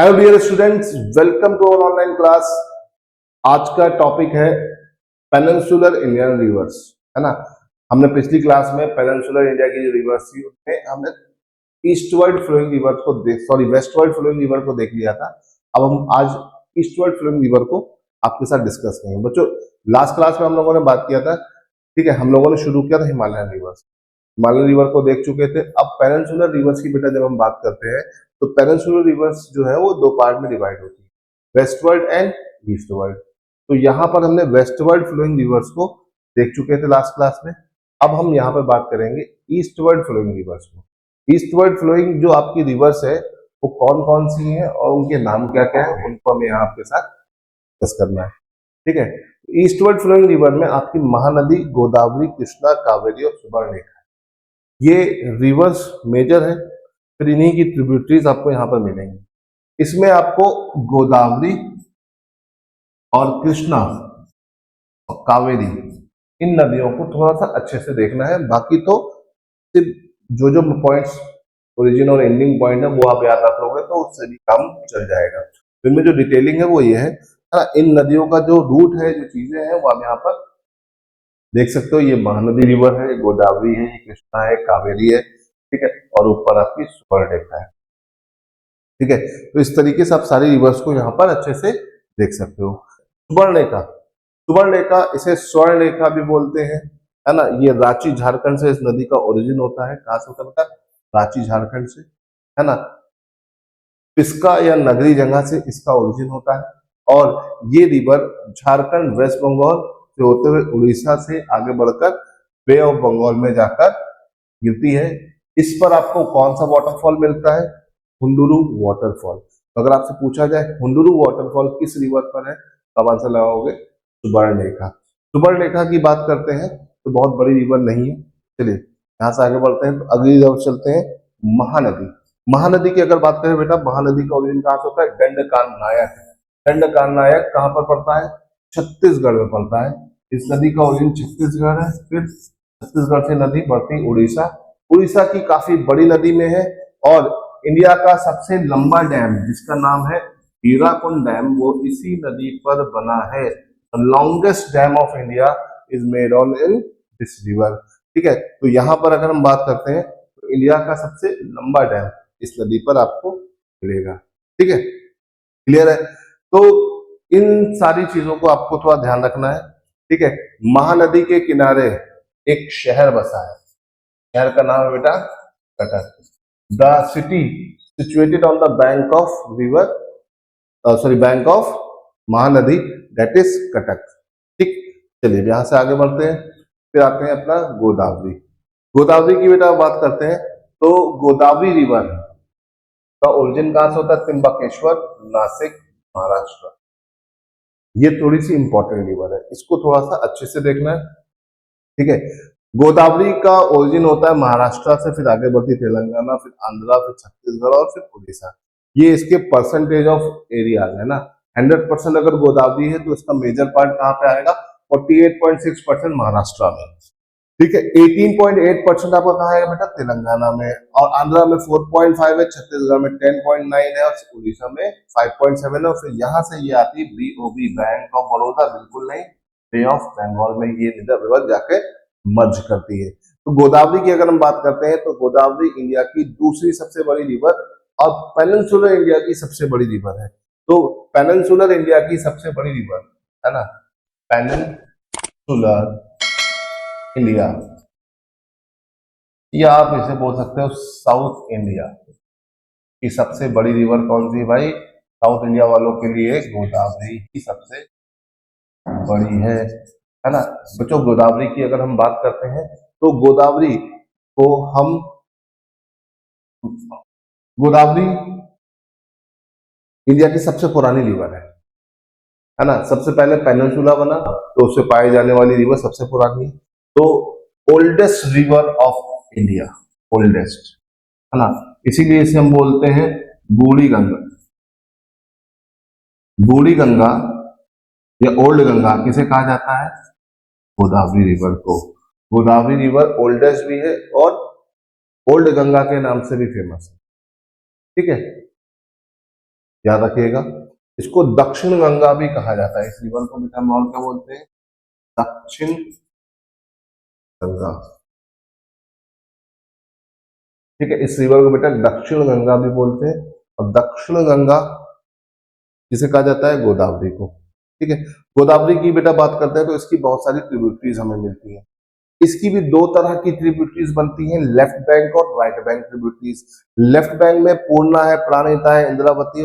Hello dear students, welcome to our online class. आज का topic है पेनिनसुलर इंडियन रिवर्स, है ना। हमने पिछली क्लास में पेनिनसुलर इंडिया की जो रिवर्स थी उसमें हमने ईस्टवर्ड फ्लोइंग रिवर को वेस्टवर्ड फ्लोइंग रिवर को देख लिया था। अब हम आज ईस्टवर्ड फ्लोइंग रिवर को आपके साथ डिस्कस करेंगे। बच्चों, लास्ट क्लास में हम लोगों ने बात किया था, ठीक है, हम लोगों ने शुरू किया था हिमालयन रिवर्स। हिमालयन रिवर को देख चुके थे। अब पेनिनसुलर रिवर्स की बेटा जब हम बात करते हैं तो पेनिनसुलर रिवर्स जो है वो दो पार्ट में डिवाइड होती है, वेस्टवर्ड एंड ईस्टवर्ड। तो यहाँ पर हमने वेस्टवर्ड फ्लोइंग रिवर्स को देख चुके थे लास्ट क्लास में। अब हम यहाँ पर बात करेंगे ईस्टवर्ड फ्लोइंग रिवर्स को। ईस्टवर्ड फ्लोइंग जो आपकी रिवर्स है वो कौन कौन सी है और उनके नाम क्या क्या है, उनको हमें यहाँ आपके साथ डिस्कस करना है, ठीक है। ईस्टवर्ड फ्लोइंग रिवर में आपकी महानदी गोदावरी, कृष्णा, कावेरी और सुवर्णरेखा, ये रिवर्स मेजर है। फिर इन्हीं की ट्रिब्यूटरीज आपको यहाँ पर मिलेंगी। इसमें आपको गोदावरी और कृष्णा और कावेरी, इन नदियों को थोड़ा सा अच्छे से देखना है। बाकी तो सिर्फ जो जो पॉइंट्स ओरिजिन और एंडिंग पॉइंट है वो आप याद रख लोगे तो उससे भी काम चल जाएगा। तो इनमें जो डिटेलिंग है वो ये है ना, इन नदियों का जो रूट है, जो चीजें हैं वो आप यहाँ पर देख सकते हो। ये महानदी रिवर है, गोदावरी है, ये कृष्णा है, कावेरी है, ठीक है, और ऊपर आपकी सुवर्णरेखा है, ठीक है। तो इस तरीके से आप सारी रिवर्स को यहाँ पर अच्छे से देख सकते हो। सुवर्णरेखा, सुवर्णरेखा इसे स्वर्णरेखा भी बोलते हैं, है ना। ये रांची झारखंड से इस नदी का ओरिजिन होता है। कहाँ से होता है बेटा? रांची झारखंड से, है ना। पिस्का या नगरी जगह से इसका ओरिजिन होता है और ये रिवर झारखंड, वेस्ट बंगाल से होते हुए उड़ीसा से आगे बढ़कर बे ऑफ बंगाल में जाकर गिरती है। इस पर आपको कौन सा वाटरफॉल मिलता है? हुंडुरु वाटरफॉल। तो अगर आपसे पूछा जाए हुंडुरु वाटरफॉल किस रिवर पर है, तब आंसर लगाओगे सुवर्णरेखा। सुवर्णरेखा की बात करते हैं तो बहुत बड़ी रिवर नहीं है। चलिए यहाँ से आगे बढ़ते हैं, तो अगली रिवर चलते हैं महानदी। महानदी की अगर बात करें बेटा, महानदी का ओरिजिन कहाँ से होता है? दंडकान नायक। दंडकान नायक कहाँ पर पड़ता है? छत्तीसगढ़ में पड़ता है। इस नदी का ओरिजिन छत्तीसगढ़ है। फिर छत्तीसगढ़ से नदी बढ़ती उड़ीसा, उड़ीसा की काफी बड़ी नदी में है। और इंडिया का सबसे लंबा डैम जिसका नाम है हीराकुंड डैम, वो इसी नदी पर बना है। Longest dam of India is made on in this river, ठीक है। तो यहाँ पर अगर हम बात करते हैं तो इंडिया का सबसे लंबा डैम इस नदी पर आपको मिलेगा, ठीक है, क्लियर है। तो इन सारी चीजों को आपको थोड़ा ध्यान रखना है, ठीक है। महानदी के किनारे एक शहर बसा है, शहर का नाम है बेटा Cuttack. The city situated on the bank of river, bank of Mahanadi, that is Cuttack, ठीक। चलिए यहां से आगे बढ़ते हैं, फिर आते हैं अपना गोदावरी। गोदावरी की बेटा बात करते हैं तो गोदावरी रिवर का ओरिजिन कहां से होता है? त्र्यंबकेश्वर, नासिक, महाराष्ट्र। ये थोड़ी सी इंपॉर्टेंट रिवर है, इसको थोड़ा सा अच्छे से देखना है, ठीक है। गोदावरी का ओरिजिन होता है महाराष्ट्र से, फिर आगे बढ़ती तेलंगाना, फिर आंध्रा, फिर छत्तीसगढ़ और फिर उड़ीसा। ये इसके परसेंटेज ऑफ एरिया है ना। 100% अगर गोदावरी है तो इसका मेजर पार्ट कहाँ पे आएगा? 48.6% महाराष्ट्र में, ठीक है। 18.8% आपका कहाँ आएगा बेटा? तेलंगाना में। और आंध्रा में 4.5 है, छत्तीसगढ़ में 10.9 है और उड़ीसा में 5.7 है। फिर यहाँ से ये आती है बीओबी, बैंक ऑफ बड़ौदा, बिल्कुल नहीं, बे ऑफ बंगाल में ये रिवर जाके मर्ज करती है। तो गोदावरी की अगर हम बात करते हैं तो गोदावरी इंडिया की दूसरी सबसे बड़ी रिवर और पेनिनसुलर इंडिया की सबसे बड़ी रिवर है। तो पेनिनसुलर इंडिया की सबसे बड़ी रिवर, है ना, पेनिनसुलर इंडिया, या आप इसे बोल सकते हो साउथ इंडिया की सबसे बड़ी रिवर कौन सी भाई? साउथ इंडिया वालों के लिए गोदावरी ही सबसे बड़ी है ना। बच्चों, गोदावरी की अगर हम बात करते हैं तो गोदावरी को हम, गोदावरी इंडिया की सबसे पुरानी रिवर है ना। सबसे पहले पेनिनसुला बना तो उससे पाई जाने वाली रिवर सबसे पुरानी है। तो oldest river of India, oldest, है ना। इसीलिए इसे हम बोलते हैं बूढ़ी गंगा। बूढ़ी गंगा या ओल्ड गंगा किसे कहा जाता है? गोदावरी रिवर को। गोदावरी रिवर ओल्डेस्ट भी है और ओल्ड गंगा के नाम से भी फेमस है, ठीक है। याद रखिएगा। इसको दक्षिण गंगा भी कहा जाता है, इस रिवर को बेटा हम और क्या बोलते हैं, दक्षिण गंगा। ठीक है, इस रिवर को बेटा दक्षिण गंगा भी बोलते हैं, और दक्षिण गंगा जिसे कहा जाता है गोदावरी को। ठीक है, गोदावरी की बेटा बात करते हैं तो इसकी बहुत सारी ट्रिब्यूटरीज हमें मिलती हैं। इसकी भी दो तरह की ट्रिब्यूटरीज बनती हैं, लेफ्ट बैंक और right bank tributaries. Left bank में पूर्णा है, प्राणहिता है, इंद्रावती,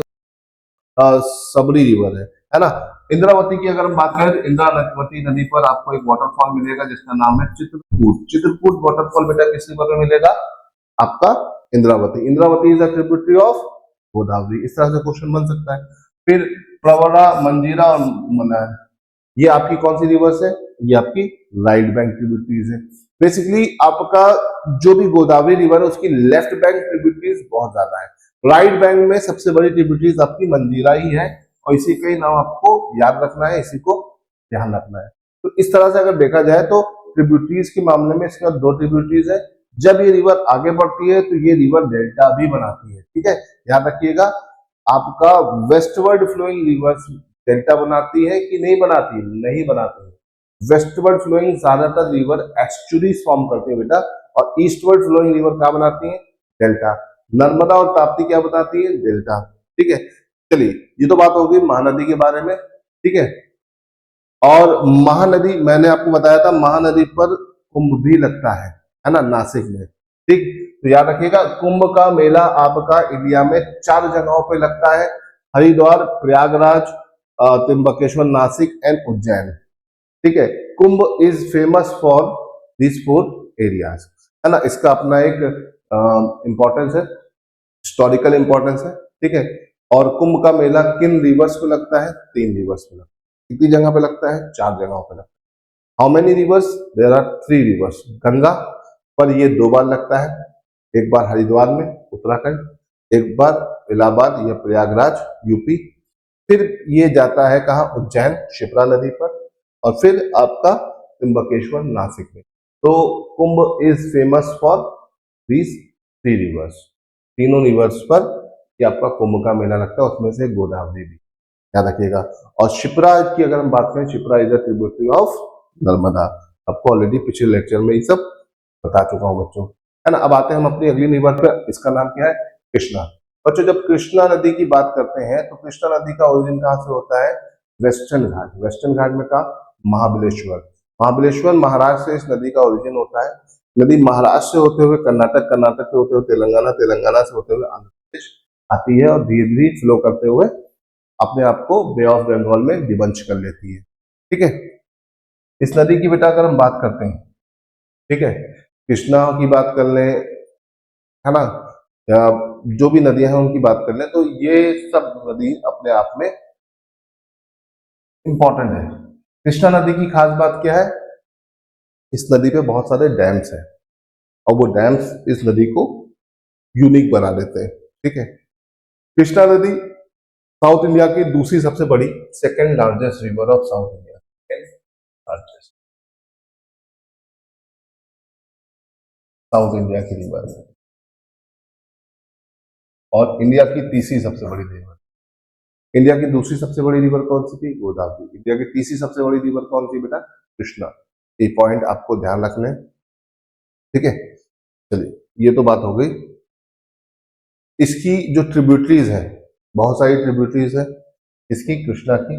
सबरी रिवर है ना। इंद्रावती की अगर हम बात करें तो इंद्रावती नदी पर आपको एक वाटरफॉल मिलेगा जिसका नाम है चित्रकूट। चित्रकूट वाटरफॉल बेटा किस रिवर में मिलेगा, आपका Indravati. Indravati is a tributary of Godavari. इस तरह से क्वेश्चन बन सकता है। फिर प्रवरा, मंजीरा और मनार, ये आपकी कौन सी रिवर्स है, ये आपकी राइट बैंक ट्रिब्यूटरीज है। बेसिकली आपका जो भी गोदावरी रिवर है उसकी लेफ्ट बैंक ट्रिब्यूटरीज बहुत ज्यादा है। राइट बैंक में सबसे बड़ी ट्रिब्यूटरीज आपकी मंजीरा ही है, और इसी का ही नाम आपको याद रखना है, इसी को ध्यान रखना है। तो इस तरह से अगर देखा जाए तो ट्रिब्यूटरीज के मामले में इसके दो ट्रिब्यूटरीज है। जब ये रिवर आगे बढ़ती है तो ये रिवर डेल्टा भी बनाती है। ठीक है, याद रखिएगा, आपका वेस्टवर्ड फ्लोइंग रिवर्स डेल्टा बनाती है कि नहीं बनाती, नहीं बनाती है। वेस्टवर्ड फ्लोइंग ज्यादातर रिवर एस्चुरीज फॉर्म करती है बेटा, और ईस्टवर्ड फ्लोइंग रिवर क्या बनाती है, डेल्टा। नर्मदा और ताप्ती क्या बताती है, डेल्टा। ठीक है, चलिए ये तो बात होगी महानदी के बारे में। ठीक है, और महानदी मैंने आपको बताया था, महानदी पर कुंभ भी लगता है ना, नासिक में। ठीक, तो याद रखिएगा कुंभ का मेला आपका इंडिया में 4 जगहों पे लगता है, हरिद्वार, प्रयागराज, त्र्यंबकेश्वर, नासिक एंड उज्जैन। ठीक है, Kumbh is famous for this 4 areas, है ना। इसका अपना एक इंपॉर्टेंस है, हिस्टोरिकल इंपॉर्टेंस है। ठीक है, और कुंभ का मेला किन रिवर्स पे लगता है, 3 रिवर्स पे लगता है। कितनी जगह पे लगता है, 4 जगहों पे लगता है। How many rivers, there are 3 rivers. Ganga पर ये 2 बार लगता है, एक बार हरिद्वार में उत्तराखंड, एक बार इलाहाबाद या प्रयागराज यूपी। फिर ये जाता है कहाँ, उज्जैन शिप्रा नदी पर, और फिर आपका त्र्यंबकेश्वर नासिक में। तो Kumbh is famous for these 3 rivers. तीनों रिवर्स पर ये आपका कुंभ का मेला लगता है, उसमें से गोदावरी भी, याद रखिएगा। और शिप्रा की अगर हम बात करें, Shipra is a tributary of Narmada. आपको ऑलरेडी पिछले लेक्चर में ये सब बता चुका हूं बच्चों, है ना। अब आते हैं हम अपनी अगली रिवर पर, इसका नाम क्या है, कृष्णा। बच्चों जब कृष्णा नदी की बात करते हैं तो कृष्णा नदी का ओरिजिन कहां से होता है, वेस्टर्न घाट। वेस्टर्न घाट में कहा, महाबलेश्वर। महाबलेश्वर महाराष्ट्र से इस नदी का ओरिजिन होता है। नदी महाराष्ट्र से होते हुए कर्नाटक, कर्नाटक से होते हुए तेलंगाना, तेलंगाना से होते हुए आंध्र प्रदेश आती है, और धीरे धीरे फ्लो करते हुए अपने आप को बे ऑफ बंगाल में डिबंच कर लेती है। ठीक है, इस नदी की बेटा अगर हम बात करते हैं, ठीक है, कृष्णा की बात कर लें, है ना, या जो भी नदियां हैं उनकी बात कर लें, तो ये सब नदी अपने आप में इंपॉर्टेंट है। कृष्णा नदी की खास बात क्या है, इस नदी पे बहुत सारे डैम्स हैं, और वो डैम्स इस नदी को यूनिक बना देते हैं। ठीक है, कृष्णा नदी साउथ इंडिया की दूसरी सबसे बड़ी, second largest river of south India, largest south India की रिवर है, और इंडिया की तीसरी सबसे बड़ी रिवर। इंडिया की दूसरी सबसे बड़ी रिवर कौन सी थी, गोदावरी। इंडिया की तीसरी सबसे बड़ी रिवर कौन सी बेटा, कृष्णा। ये पॉइंट आपको ध्यान रखने, ठीक है। चलिए ये तो बात हो गई। इसकी जो ट्रिब्यूटरीज है, बहुत सारी ट्रिब्यूटरीज है इसकी, कृष्णा की,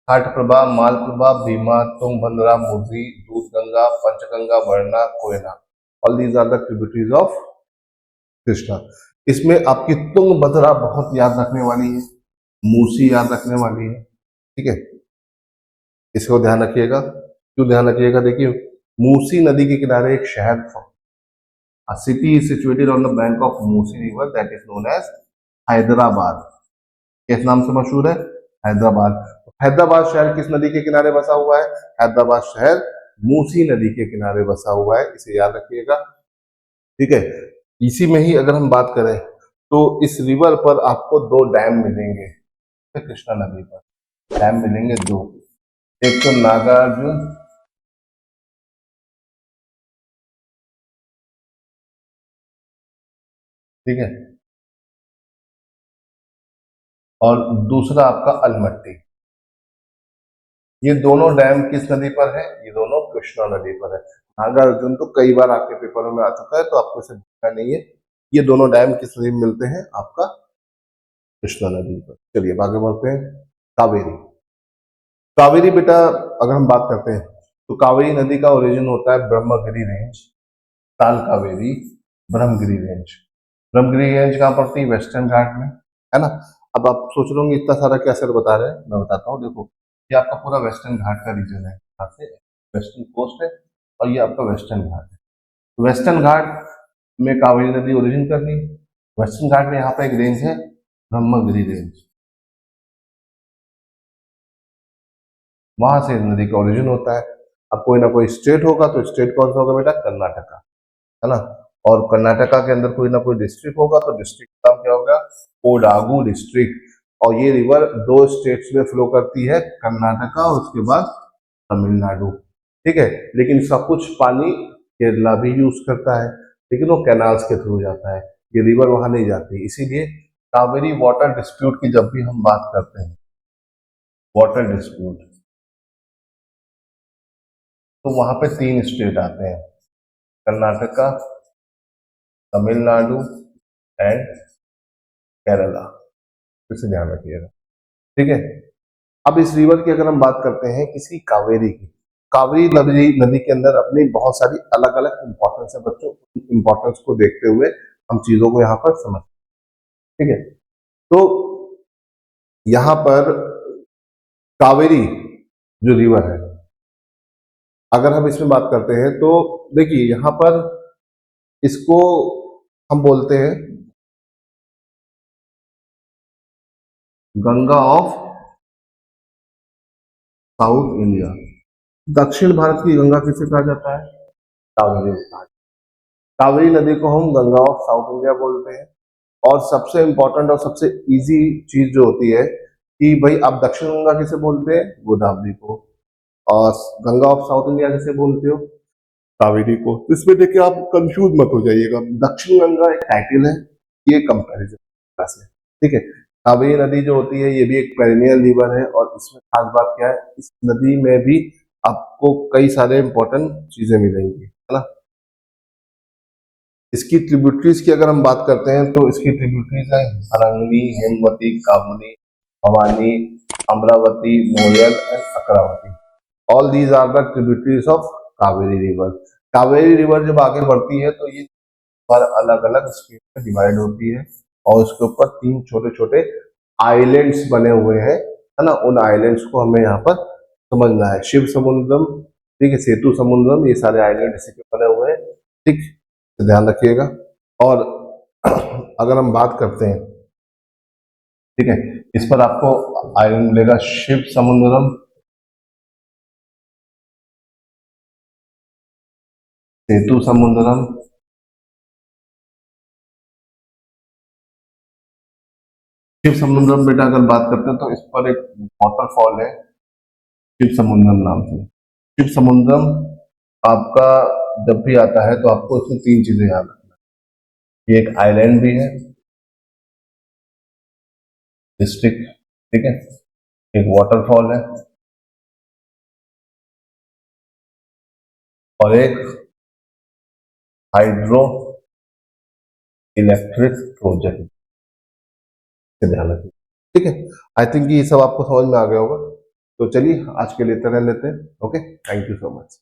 घाटप्रभा, मालप्रभा, भीमा, तुंगभद्रा, मुरली, Dudhganga, Panchganga, Warna, Koyna. All these are the tributaries of Krishna. इसमें आपकी तुंगभद्रा बहुत याद रखने वाली है, मूसी याद रखने वाली है। ठीक है, इसको ध्यान रखिएगा। क्यों ध्यान रखिएगा, देखिए मूसी नदी के किनारे एक शहर था, a city is situated on the bank of Musi river that is known as Hyderabad. किस नाम से मशहूर है, हैदराबाद। हैदराबाद शहर किस नदी के किनारे बसा हुआ है, हैदराबाद शहर मूसी नदी के किनारे बसा हुआ है, इसे याद रखिएगा। ठीक है, इसी में ही अगर हम बात करें तो इस रिवर पर आपको 2 डैम मिलेंगे, कृष्णा नदी पर डैम मिलेंगे 2। एक तो नागार्जुन, ठीक है, और दूसरा आपका अलमट्टी। ये दोनों डैम किस नदी पर है? ये दोनों कृष्णा नदी पर है। नागा अर्जुन तो कई बार आपके पेपरों में आ चुका है, तो आपको इसे भूलना नहीं है। ये दोनों डैम किस नदी में मिलते हैं? आपका कृष्णा नदी पर। चलिए आगे बढ़ते हैं। कावेरी। कावेरी बेटा अगर हम बात करते हैं तो कावेरी नदी का ओरिजिन होता है ब्रह्मगिरी रेंज, ताल कावेरी, ब्रह्मगिरी रेंज। ब्रह्मगिरी रेंज कहाँ पड़ती है? वेस्टर्न घाट में, है ना। अब आप सोच रहे होंगे इतना सारा कैसे बता रहे हैं, मैं बताता हूँ। देखो, ये आपका पूरा वेस्टर्न घाट का रीजन है, यहाँ से वेस्टर्न कोस्ट है और ये आपका वेस्टर्न घाट है। वेस्टर्न घाट में कावेरी नदी ओरिजिन कर रही है। वेस्टर्न घाट में यहाँ पे एक रेंज है ब्रह्मगिरी रेंज, वहां से नदी का ओरिजिन होता है। अब कोई ना कोई स्टेट होगा, तो स्टेट कौन सा होगा बेटा? कर्नाटका, है ना। और कर्नाटका के अंदर कोई ना कोई डिस्ट्रिक्ट होगा, तो डिस्ट्रिक्ट का नाम क्या होगा? कोडागु डिस्ट्रिक्ट। और ये रिवर दो स्टेट्स में फ्लो करती है, कर्नाटका और उसके बाद तमिलनाडु, ठीक है। लेकिन इसका कुछ पानी केरला भी यूज करता है, लेकिन वो कैनाल्स के थ्रू जाता है, ये रिवर वहां नहीं जाती। इसीलिए कावेरी वाटर डिस्प्यूट की जब भी हम बात करते हैं, वाटर डिस्प्यूट, तो वहां पे तीन स्टेट आते हैं, कर्नाटका, तमिलनाडु एंड केरला। इसे ध्यान रखिएगा, ठीक है। अब इस रिवर की अगर हम बात करते हैं किसी कावेरी की, कावेरी नदी नदी के अंदर अपनी बहुत सारी अलग अलग इंपॉर्टेंस है बच्चों। इंपॉर्टेंस को देखते हुए हम चीजों को यहाँ पर समझ, ठीक है। तो यहाँ पर कावेरी जो रिवर है, अगर हम इसमें बात करते हैं तो देखिए यहाँ पर इसको हम बोलते हैं गंगा ऑफ साउथ इंडिया। दक्षिण भारत की गंगा किसे कहा जाता है? कावेरी। कावेरी नदी को हम गंगा ऑफ साउथ इंडिया बोलते हैं। और सबसे इंपॉर्टेंट और सबसे इजी चीज जो होती है कि भाई आप दक्षिण गंगा किसे बोलते हैं? गोदावरी को। और गंगा ऑफ साउथ इंडिया किसे बोलते हो? कावेरी को। तो इसमें देखिए आप कंफ्यूज मत हो जाइएगा, दक्षिण गंगा एक टाइटल है, ये कंपैरिजन है, ठीक है। कावेरी नदी जो होती है ये भी एक पेरिनियल रिवर है, और इसमें खास बात क्या है, इस नदी में भी आपको कई सारे इंपॉर्टेंट चीजें मिलेंगी, है ना। इसकी ट्रिब्यूटरीज की अगर हम बात करते हैं तो इसकी ट्रिब्यूटरीज है Harangi, Hemavati, Kamini, Bhavani, Amaravati, Moyal and Akravati. All these are the tributaries of Kaveri river. Kaveri river जब आगे बढ़ती है तो ये पर अलग अलग स्टेट में डिवाइड होती है, और उसके ऊपर तीन छोटे छोटे आइलैंड्स बने हुए हैं, है ना। उन आइलैंड्स को हमें यहाँ पर समझना है। शिव समुद्रम, ठीक है, सेतु समुद्रम, ये सारे आइलैंड इसी के बने हुए हैं, ठीक, तो ध्यान रखिएगा। और अगर हम बात करते हैं, ठीक है, इस पर आपको आइलैंड मिलेगा शिव समुद्रम, सेतु समुद्रम, शिव समुद्रम बेटा अगर बात करते हैं तो इस पर एक वाटरफॉल है शिव समुद्रम नाम से। शिव समुद्रम आपका जब भी आता है तो आपको इसमें तीन चीजें याद रखना, ये एक आइलैंड भी है, डिस्ट्रिक्ट, ठीक है, एक वाटरफॉल है, और एक हाइड्रो इलेक्ट्रिक प्रोजेक्ट, ध्यान रखिए, ठीक है। आई थिंक ये सब आपको समझ में आ गया होगा। तो चलिए आज के लिए इतना लेते हैं। Okay, thank you so much.